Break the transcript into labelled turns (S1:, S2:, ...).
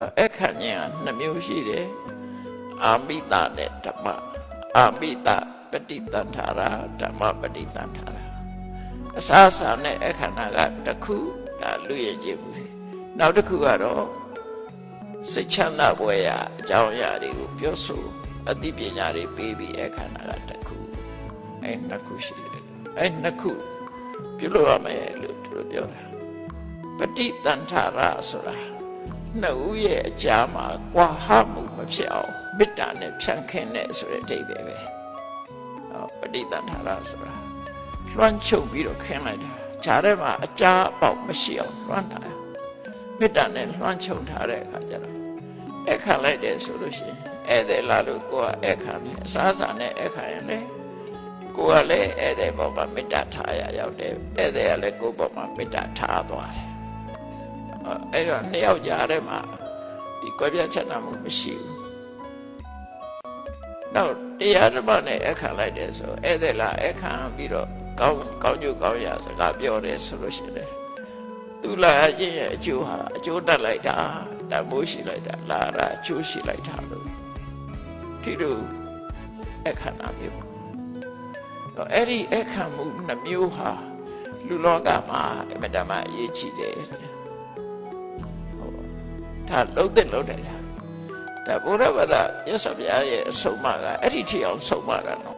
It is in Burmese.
S1: အခဏ်ညာနှမျိုးရှိတယ်အာမိတနဲ့ဓမ္မအာမိတပฏิတန်ထာရာဓမ္မပฏิတန်ထာရာအစားအစာနဲ့အခဏကတစ်ခုဒါလူရည်ကြည့်ဘူးနောက်တစ်ခုကတော့စိတ်ချမ်းသာပွဲရအကြောင်းအရာတွေကိုပြောဆိုအသိပညာတွေပေးပြီးအခဏကတစ်ခုအဲနှစ်ခုရှိတယ်အဲနှစ်ခုပြုလို့ရမယ်လို့သူတို့ပြောတာပฏิတန်ထာရာဆိုတာနှစ်ဦးရဲ့အကြားမှာကွာဟမှုမဖြစ်အောင်မေတ္တာနဲ့ဖြန့်ခင်းတဲ့ဆိုတဲ့အဓိပ္ပာယ်ပဲပฏิတန်ထာရဆိုတာလွှမ်းချုပ်ပြီးတော့ခင်းလိုက်တာဂျားထဲမှာအကြားအပေါက်မရှိအောင်လွှမ်းတာမေတ္တာနဲ့လွှမ်းချုပ်ထားတဲ့အခါကျတော့အခါလိုက်တယ်ဆိုလို့ရှိရင်ဧည့်သည်လာလို့ကိုယ်ကအခါနဲ့အစားအစာနဲ့အခါရင်လေကိုယ်ကလည်းဧည့်သည်ပေါ်မှာမေတ္တာထားရရောက်တယ်ဧည့်သည်ကလည်းကိုယ်ပေါ်မှာမေတ္တာထားသွားတယ်အဲ့တော့နှစ်ယောက်ကြားထဲမှာဒီကွဲပြားချက်နာမှုမရှိဘူးနောက်တရားဓမ္မနဲ့အခါလိုက်တယ်ဆိုဧည့်သည်လာအခါပြီးတော့ကောင်းကျိုးကောင်းရာစကားပြောတယ်ဆိုလို့ရှိရင်သူလာခြင်းရဲ့အကျိုးဟာအကျိုးတက်လိုက်တာတမိုးရှိလိုက်တာလာတာအကျိုးရှိလိုက်တာလို့ဒီလိုအခါနာမျိုးတော့အဲ့ဒီအခါမှုနှမျိုးဟာလူလောကမှာအမတမအရေးကြီးတယ်ဒါလုံးတဲ့လုံးတယ်ဒါဘုရားဘာသာမြတ်စွာဘုရားရဲ့အဆုံးအမကအဲ့ဒီထီအောင်ဆုံးမတာနော်